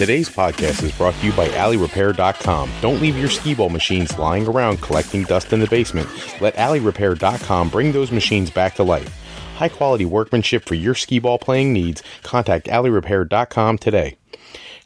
Today's podcast is brought to you by AlleyRepair.com. Don't leave your skee ball machines lying around collecting dust in the basement. Let AlleyRepair.com bring those machines back to life. High-quality workmanship for your skee ball playing needs. Contact AlleyRepair.com today.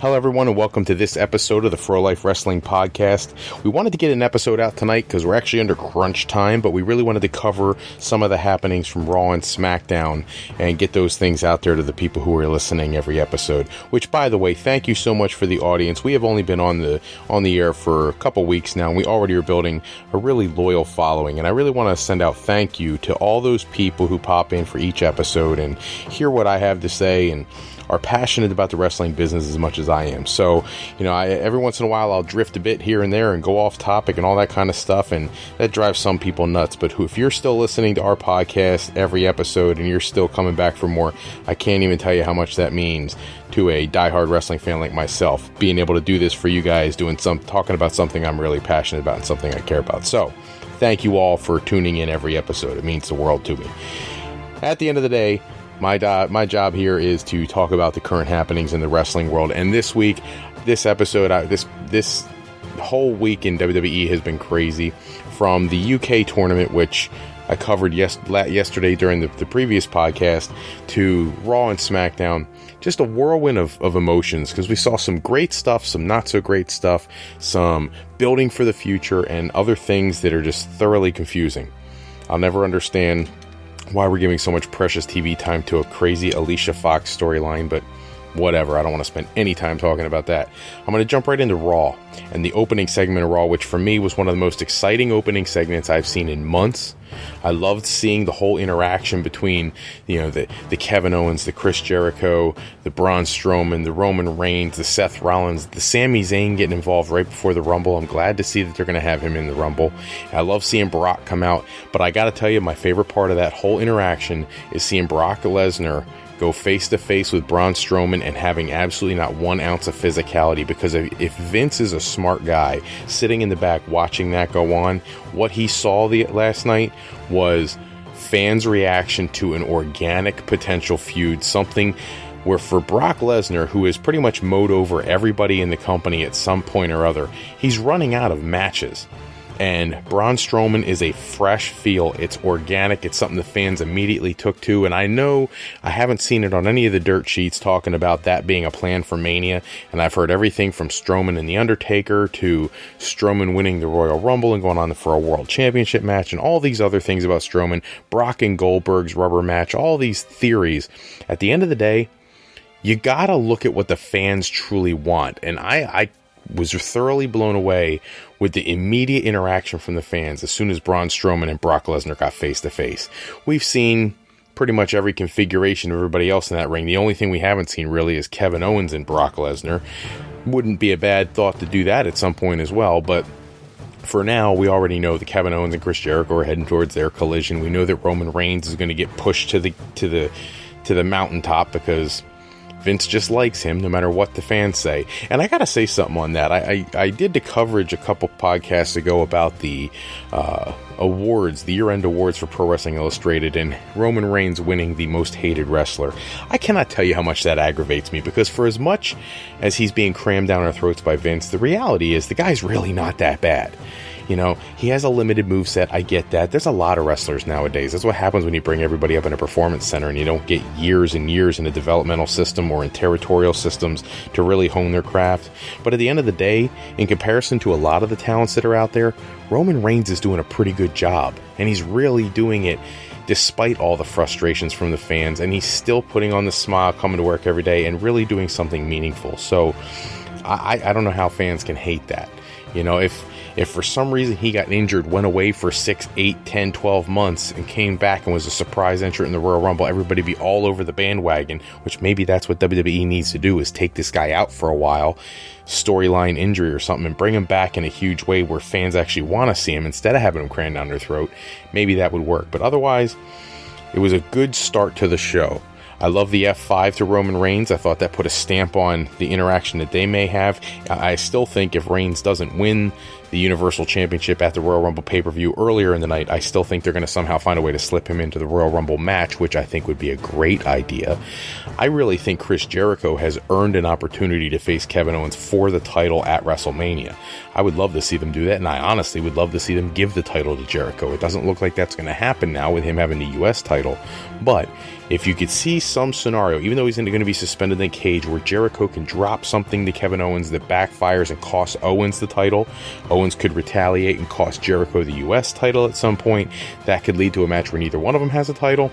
Hello, everyone, and welcome to this episode of the Pro Life Wrestling Podcast. We wanted to get an episode out tonight because we're actually under crunch time, but we really wanted to cover some of the happenings from Raw and Smackdown and get those things out there to the people who are listening every episode. Which, by the way, thank you so much for the audience. We have only been on the air for a couple weeks now, and we already are building a really loyal following. And I really want to send out thank you to all those people who pop in for each episode and hear what I have to say and are passionate about the wrestling business as much as I am. So, every once in a while I'll drift a bit here and there and go off topic and all that kind of stuff, and that drives some people nuts. But if you're still listening to our podcast every episode and you're still coming back for more, I can't even tell you how much that means to a diehard wrestling fan like myself, being able to do this for you guys, talking about something I'm really passionate about and something I care about. So, thank you all for tuning in every episode. It means the world to me. At the end of the day, my job here is to talk about the current happenings in the wrestling world. And this week, this episode, this whole week in WWE has been crazy. From the UK tournament, which I covered yesterday during the previous podcast, to Raw and Smackdown. Just a whirlwind of emotions, because we saw some great stuff, some not so great stuff, some building for the future, and other things that are just thoroughly confusing. I'll never understand why we're giving so much precious TV time to a crazy Alicia Fox storyline, but whatever. I don't want to spend any time talking about that. I'm going to jump right into Raw and the opening segment of Raw, which for me was one of the most exciting opening segments I've seen in months. I loved seeing the whole interaction between, the Kevin Owens, the Chris Jericho, the Braun Strowman, the Roman Reigns, the Seth Rollins, the Sami Zayn getting involved right before the Rumble. I'm glad to see that they're going to have him in the Rumble. I love seeing Brock come out, but I got to tell you, my favorite part of that whole interaction is seeing Brock Lesnar go face-to-face with Braun Strowman and having absolutely not 1 ounce of physicality, because if Vince is a smart guy sitting in the back watching that go on, what he saw last night was fans' reaction to an organic potential feud, something where for Brock Lesnar, who has pretty much mowed over everybody in the company at some point or other, he's running out of matches. And Braun Strowman is a fresh feel. It's organic. It's something the fans immediately took to. And I know I haven't seen it on any of the dirt sheets talking about that being a plan for Mania. And I've heard everything from Strowman and The Undertaker to Strowman winning the Royal Rumble and going on for a World Championship match and all these other things about Strowman, Brock and Goldberg's rubber match, all these theories. At the end of the day, you gotta look at what the fans truly want. And I was thoroughly blown away with the immediate interaction from the fans as soon as Braun Strowman and Brock Lesnar got face-to-face. We've seen pretty much every configuration of everybody else in that ring. The only thing we haven't seen really is Kevin Owens and Brock Lesnar. Wouldn't be a bad thought to do that at some point as well, but for now, we already know that Kevin Owens and Chris Jericho are heading towards their collision. We know that Roman Reigns is going to get pushed to the mountaintop because Vince just likes him, no matter what the fans say. And I gotta say something on that. I did the coverage a couple podcasts ago about the awards, the year-end awards for Pro Wrestling Illustrated, and Roman Reigns winning the most hated wrestler. I cannot tell you how much that aggravates me, because for as much as he's being crammed down our throats by Vince, the reality is the guy's really not that bad. He has a limited moveset. I get that. There's a lot of wrestlers nowadays. That's what happens when you bring everybody up in a performance center and you don't get years and years in a developmental system or in territorial systems to really hone their craft. But at the end of the day, in comparison to a lot of the talents that are out there, Roman Reigns is doing a pretty good job. And he's really doing it despite all the frustrations from the fans. And he's still putting on the smile, coming to work every day, and really doing something meaningful. So I don't know how fans can hate that. If for some reason he got injured, went away for 6, 8, 10, 12 months, and came back and was a surprise entrant in the Royal Rumble, everybody be all over the bandwagon, which maybe that's what WWE needs to do, is take this guy out for a while, storyline injury or something, and bring him back in a huge way where fans actually want to see him instead of having him crammed down their throat. Maybe that would work. But otherwise, it was a good start to the show. I love the F5 to Roman Reigns. I thought that put a stamp on the interaction that they may have. I still think if Reigns doesn't win the Universal Championship at the Royal Rumble pay-per-view earlier in the night, I still think they're going to somehow find a way to slip him into the Royal Rumble match, which I think would be a great idea. I really think Chris Jericho has earned an opportunity to face Kevin Owens for the title at WrestleMania. I would love to see them do that, and I honestly would love to see them give the title to Jericho. It doesn't look like that's going to happen now with him having the US title, but if you could see some scenario, even though he's going to be suspended in a cage, where Jericho can drop something to Kevin Owens that backfires and costs Owens the title, Owens could retaliate and cost Jericho the US title at some point, that could lead to a match where neither one of them has a title.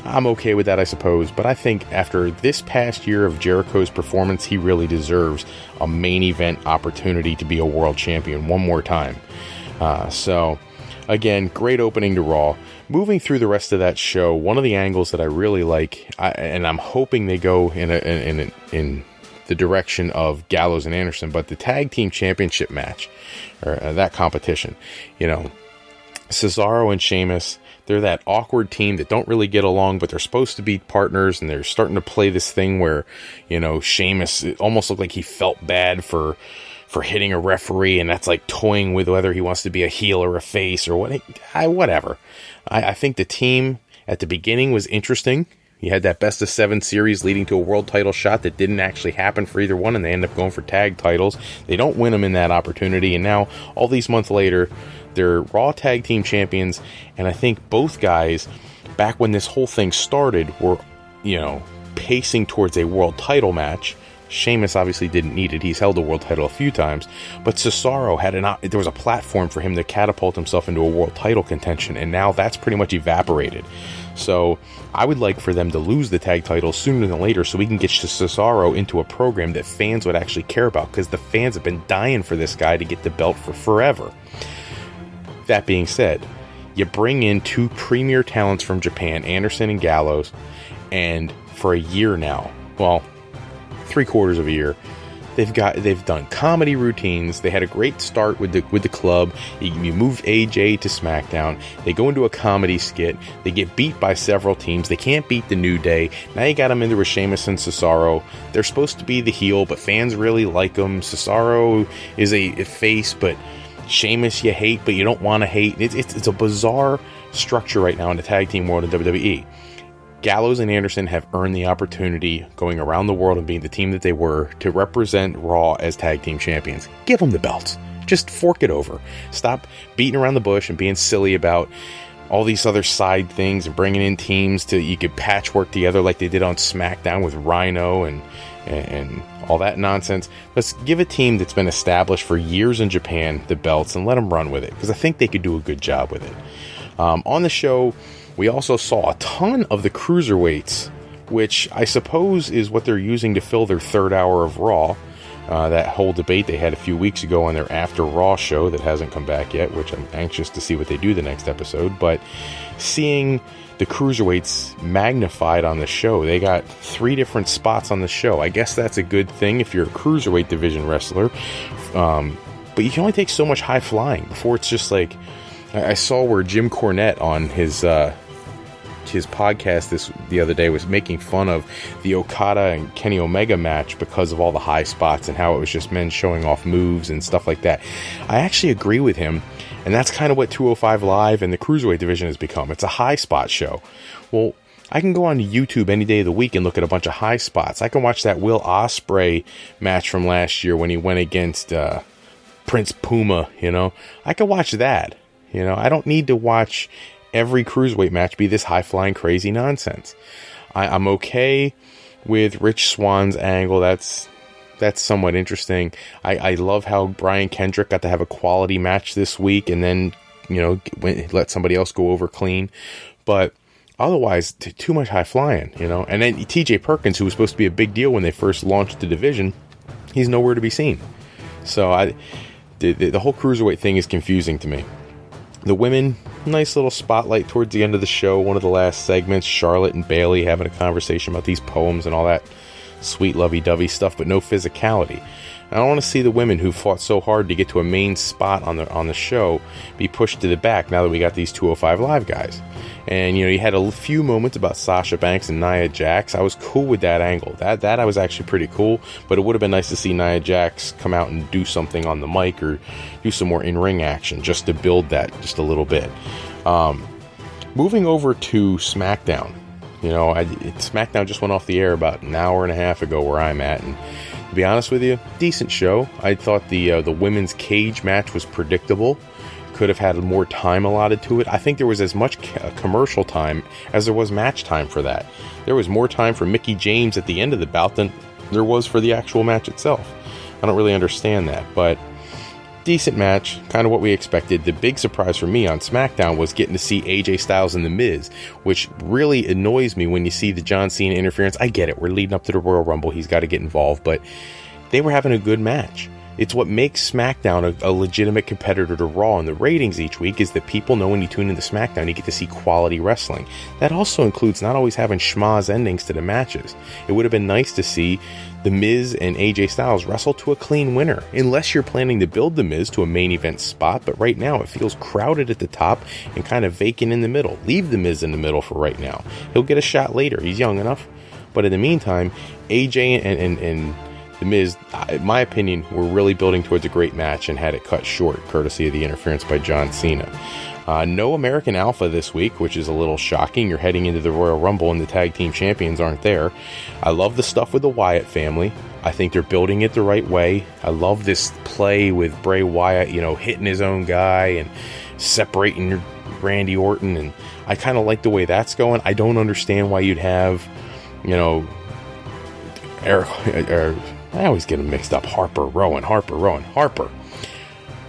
I'm okay with that, I suppose, but I think after this past year of Jericho's performance, he really deserves a main event opportunity to be a world champion one more time. So, again, great opening to Raw. Moving through the rest of that show, one of the angles that I really like, and I'm hoping they go in the direction of Gallows and Anderson, but the tag team championship match, or that competition, Cesaro and Sheamus, they're that awkward team that don't really get along, but they're supposed to be partners, and they're starting to play this thing where, Sheamus, it almost looked like he felt bad for hitting a referee, and that's like toying with whether he wants to be a heel or a face or whatever. I think the team at the beginning was interesting. You had that best of 7 series leading to a world title shot that didn't actually happen for either one, and they end up going for tag titles. They don't win them in that opportunity, and now all these months later, they're Raw Tag Team Champions, and I think both guys, back when this whole thing started, were, pacing towards a world title match. Sheamus obviously didn't need it. He's held the world title a few times, but Cesaro there was a platform for him to catapult himself into a world title contention, and now that's pretty much evaporated. So I would like for them to lose the tag titles sooner than later so we can get Cesaro into a program that fans would actually care about, because the fans have been dying for this guy to get the belt for forever. That being said, you bring in 2 premier talents from Japan, Anderson and Gallows, and for a year now, well, 3/4 of a year, they've done comedy routines. They had a great start with the club. You moved AJ to SmackDown. They go into a comedy skit. They get beat by several teams. They can't beat the New Day. Now you got them into with Sheamus and Cesaro. They're supposed to be the heel, but fans really like them. Cesaro is a face, but Sheamus you hate, but you don't want to hate. It's a bizarre structure right now in the tag team world in WWE. Gallows and Anderson have earned the opportunity, going around the world and being the team that they were, to represent Raw as tag team champions. Give them the belts. Just fork it over. Stop beating around the bush and being silly about all these other side things and bringing in teams you could patchwork together like they did on SmackDown with Rhino and all that nonsense. Let's give a team that's been established for years in Japan the belts and let them run with it, because I think they could do a good job with it. On the show, we also saw a ton of the cruiserweights, which I suppose is what they're using to fill their 3rd hour of Raw. That whole debate they had a few weeks ago on their After Raw show that hasn't come back yet, which I'm anxious to see what they do the next episode. But seeing the cruiserweights magnified on the show, they got 3 different spots on the show. I guess that's a good thing if you're a cruiserweight division wrestler. But you can only take so much high flying before it's just like, I saw where Jim Cornette on his podcast the other day was making fun of the Okada and Kenny Omega match because of all the high spots and how it was just men showing off moves and stuff like that. I actually agree with him, and that's kind of what 205 Live and the Cruiserweight division has become. It's a high spot show. Well, I can go on YouTube any day of the week and look at a bunch of high spots. I can watch that Will Ospreay match from last year when he went against Prince Puma, I can watch that. I don't need to watch every cruiserweight match be this high-flying, crazy nonsense. I'm okay with Rich Swann's angle. That's somewhat interesting. I love how Brian Kendrick got to have a quality match this week and then, let somebody else go over clean. But otherwise, too much high-flying, And then TJ Perkins, who was supposed to be a big deal when they first launched the division, he's nowhere to be seen. So the whole cruiserweight thing is confusing to me. The women, nice little spotlight towards the end of the show. One of the last segments, Charlotte and Bayley having a conversation about these poems and all that sweet lovey-dovey stuff, but no physicality. I don't want to see the women who fought so hard to get to a main spot on the show be pushed to the back now that we got these 205 Live guys. And, you had a few moments about Sasha Banks and Nia Jax. I was cool with that angle. That I was actually pretty cool, but it would have been nice to see Nia Jax come out and do something on the mic or do some more in-ring action just to build that just a little bit. Moving over to SmackDown. SmackDown just went off the air about an hour and a half ago where I'm at, and to be honest with you, decent show. I thought the women's cage match was predictable. Could have had more time allotted to it. I think there was as much commercial time as there was match time for that. There was more time for Mickie James at the end of the bout than there was for the actual match itself. I don't really understand that, but decent match, kind of what we expected. The big surprise for me on SmackDown was getting to see AJ Styles and The Miz, which really annoys me when you see the John Cena interference. I get it, we're leading up to the Royal Rumble, he's got to get involved, but they were having a good match. It's what makes SmackDown a legitimate competitor to Raw in the ratings each week, is that people know when you tune into SmackDown, you get to see quality wrestling. That also includes not always having schmaz endings to the matches. It would have been nice to see The Miz and AJ Styles wrestle to a clean winner, unless you're planning to build The Miz to a main event spot, but right now it feels crowded at the top and kind of vacant in the middle. Leave The Miz in the middle for right now. He'll get a shot later, he's young enough. But in the meantime, AJ and The Miz, in my opinion, were really building towards a great match and had it cut short, courtesy of the interference by John Cena. No American Alpha this week, which is a little shocking. You're heading into the Royal Rumble and the tag team champions aren't there. I love the stuff with the Wyatt family. I think they're building it the right way. I love this play with Bray Wyatt, hitting his own guy and separating Randy Orton, and I kind of like the way that's going. I don't understand why you'd have, I always get them mixed up. Harper.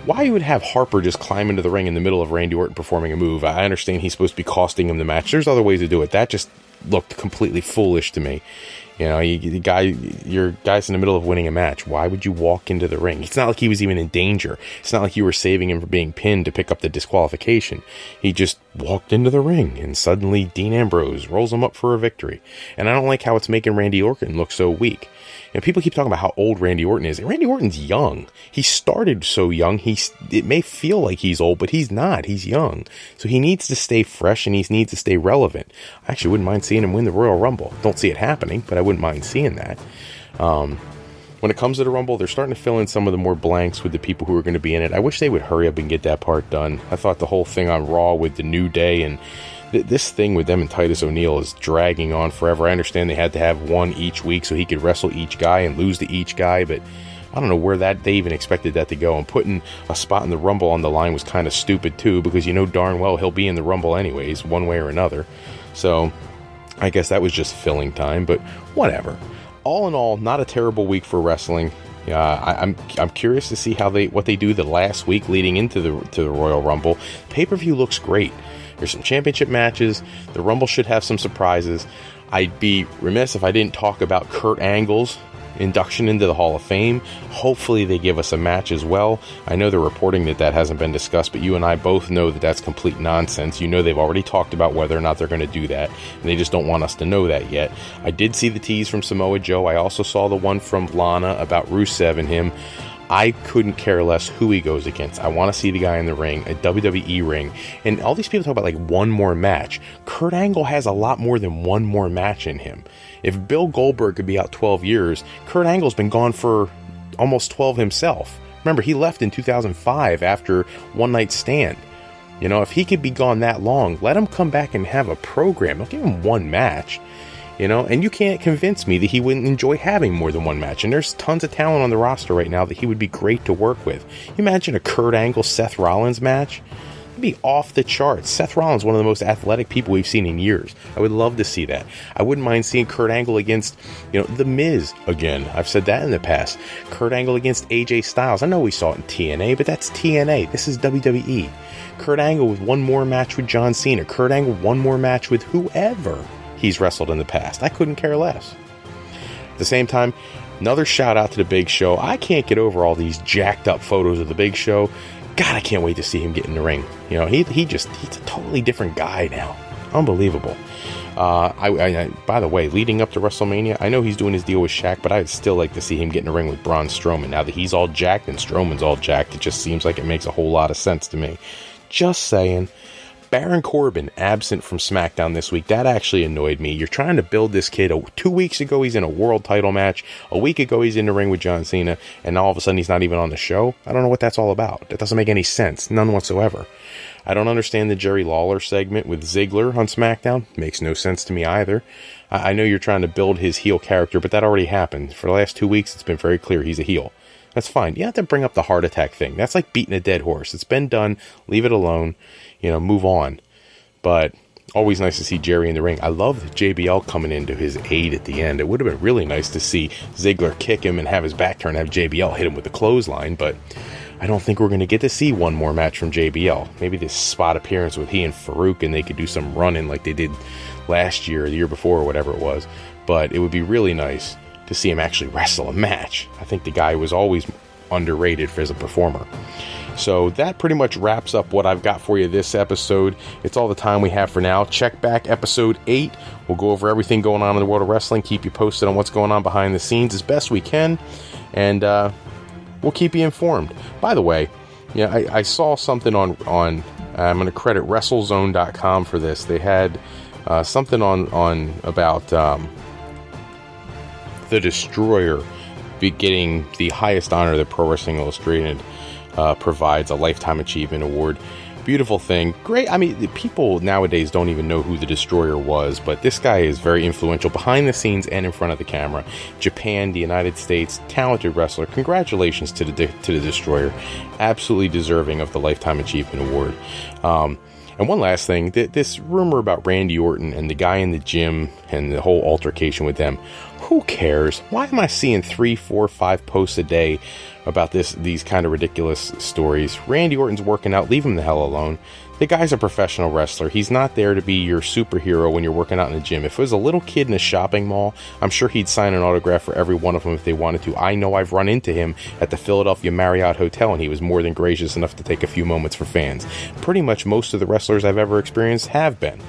Why you would have Harper just climb into the ring in the middle of Randy Orton performing a move? I understand he's supposed to be costing him the match. There's other ways to do it. That just looked completely foolish to me. Your guy's in the middle of winning a match. Why would you walk into the ring? It's not like he was even in danger. It's not like you were saving him from being pinned to pick up the disqualification. He just walked into the ring, and suddenly Dean Ambrose rolls him up for a victory. And I don't like how it's making Randy Orton look so weak. People keep talking about how old Randy Orton is. Randy Orton's young. He started so young. It may feel like he's old, but he's not. He's young. So he needs to stay fresh, and he needs to stay relevant. I actually wouldn't mind seeing him win the Royal Rumble. Don't see it happening, but I wouldn't mind seeing that. When it comes to the Rumble, they're starting to fill in some of the more blanks with the people who are going to be in it. I wish they would hurry up and get that part done. I thought the whole thing on Raw with the New Day and this thing with them and Titus O'Neil is dragging on forever. I understand they had to have one each week so he could wrestle each guy and lose to each guy, but I don't know where they even expected that to go. And putting a spot in the Rumble on the line was kind of stupid too, because darn well he'll be in the Rumble anyways, one way or another. So I guess that was just filling time, but whatever. All in all, not a terrible week for wrestling. I'm curious to see what they do the last week leading into the Royal Rumble. Pay-per-view looks great. There's some championship matches. The Rumble should have some surprises. I'd be remiss if I didn't talk about Kurt Angle's induction into the Hall of Fame. Hopefully they give us a match as well. I know they're reporting that hasn't been discussed, but you and I both know that that's complete nonsense. They've already talked about whether or not they're going to do that, and they just don't want us to know that yet. I did see the tease from Samoa Joe. I also saw the one from Lana about Rusev and him. I couldn't care less who he goes against. I want to see the guy in the ring, a WWE ring. And all these people talk about one more match. Kurt Angle has a lot more than one more match in him. If Bill Goldberg could be out 12 years, Kurt Angle's been gone for almost 12 himself. Remember, he left in 2005 after One Night Stand. If he could be gone that long, let him come back and have a program. Don't give him one match. And you can't convince me that he wouldn't enjoy having more than one match. And there's tons of talent on the roster right now that he would be great to work with. You imagine a Kurt Angle, Seth Rollins match? It'd be off the charts. Seth Rollins is one of the most athletic people we've seen in years. I would love to see that. I wouldn't mind seeing Kurt Angle against, The Miz again. I've said that in the past. Kurt Angle against AJ Styles. I know we saw it in TNA, but that's TNA. This is WWE. Kurt Angle with one more match with John Cena. Kurt Angle one more match with whoever he's wrestled in the past. I couldn't care less. At the same time, another shout out to the Big Show. I can't get over all these jacked up photos of the Big Show. God, I can't wait to see him get in the ring. He's a totally different guy now. Unbelievable. By the way, leading up to WrestleMania, I know he's doing his deal with Shaq, but I'd still like to see him get in the ring with Braun Strowman. Now that he's all jacked and Strowman's all jacked, it just seems like it makes a whole lot of sense to me. Just saying. Baron Corbin absent from SmackDown this week. That actually annoyed me. You're trying to build this kid. 2 weeks ago, he's in a world title match. A week ago, he's in the ring with John Cena. And all of a sudden, he's not even on the show. I don't know what that's all about. That doesn't make any sense. None whatsoever. I don't understand the Jerry Lawler segment with Ziggler on SmackDown. Makes no sense to me either. I know you're trying to build his heel character, but that already happened. For the last 2 weeks, it's been very clear he's a heel. That's fine. You have to bring up the heart attack thing. That's like beating a dead horse. It's been done. Leave it alone. Move on. But always nice to see Jerry in the ring. I love JBL coming into his aid at the end. It would have been really nice to see Ziggler kick him and have his back turn, have JBL hit him with the clothesline, but I don't think we're going to get to see one more match from JBL. Maybe this spot appearance with he and Farouk, and they could do some running like they did last year or the year before or whatever it was. But it would be really nice to see him actually wrestle a match. I think the guy was always underrated as a performer. So that pretty much wraps up what I've got for you this episode. It's all the time we have for now. Check back episode 8. We'll go over everything going on in the world of wrestling, keep you posted on what's going on behind the scenes as best we can, and we'll keep you informed. By the way, I saw something on I'm going to credit WrestleZone.com for this. They had something on about the Destroyer getting the highest honor that Pro Wrestling Illustrated provides, a Lifetime Achievement Award. Beautiful thing. Great. I mean, people nowadays don't even know who the Destroyer was, but this guy is very influential behind the scenes and in front of the camera. Japan, the United States, talented wrestler. Congratulations to the Destroyer. Absolutely deserving of the Lifetime Achievement Award. And one last thing, this rumor about Randy Orton and the guy in the gym and the whole altercation with them, who cares? Why am I seeing 3, 4, 5 posts a day about these kind of ridiculous stories? Randy Orton's working out. Leave him the hell alone. The guy's a professional wrestler. He's not there to be your superhero when you're working out in the gym. If it was a little kid in a shopping mall, I'm sure he'd sign an autograph for every one of them if they wanted to. I know I've run into him at the Philadelphia Marriott Hotel, and he was more than gracious enough to take a few moments for fans. Pretty much most of the wrestlers I've ever experienced have been.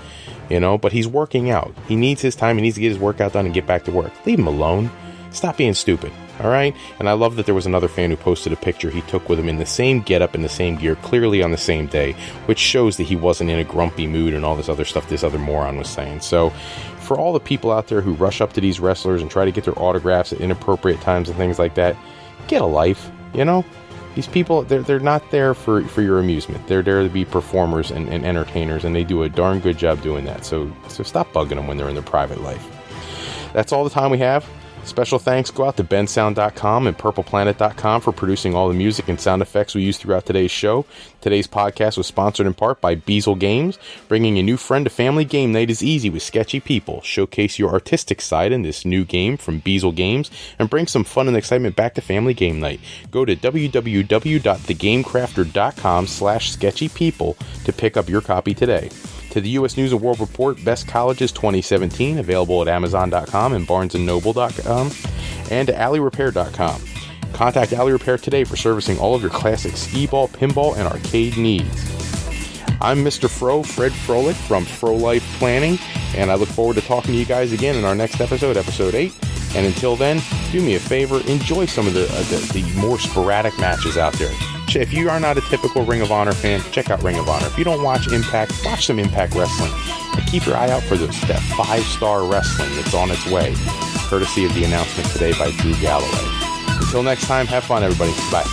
But he's working out. He needs his time. He needs to get his workout done and get back to work. Leave him alone. Stop being stupid. All right? And I love that there was another fan who posted a picture he took with him in the same getup, in the same gear, clearly on the same day, which shows that he wasn't in a grumpy mood and all this other stuff this other moron was saying. So, for all the people out there who rush up to these wrestlers and try to get their autographs at inappropriate times and things like that, get a life, These people, they're not there for your amusement. They're there to be performers and entertainers, and they do a darn good job doing that. So stop bugging them when they're in their private life. That's all the time we have. Special thanks go out to bensound.com and purpleplanet.com for producing all the music and sound effects we use throughout today's show. Today's podcast was sponsored in part by Beazle Games. Bringing a new friend to family game night is easy with sketchy people. Showcase your artistic side in this new game from Beazle Games and bring some fun and excitement back to family game night. Go to www.thegamecrafter.com/sketchypeople to pick up your copy today. To the U.S. News & World Report Best Colleges 2017, available at Amazon.com and BarnesandNoble.com, and to AlleyRepair.com. Contact Alley Repair today for servicing all of your classic skee-ball, pinball, and arcade needs. I'm Mr. Fred Froelich from Fro Life Planning, and I look forward to talking to you guys again in our next episode, episode 8. And until then, do me a favor, enjoy some of the more sporadic matches out there. If you are not a typical Ring of Honor fan, check out Ring of Honor. If you don't watch Impact, watch some Impact Wrestling. And keep your eye out for that 5-star wrestling that's on its way, courtesy of the announcement today by Drew Galloway. Until next time, have fun, everybody. Bye.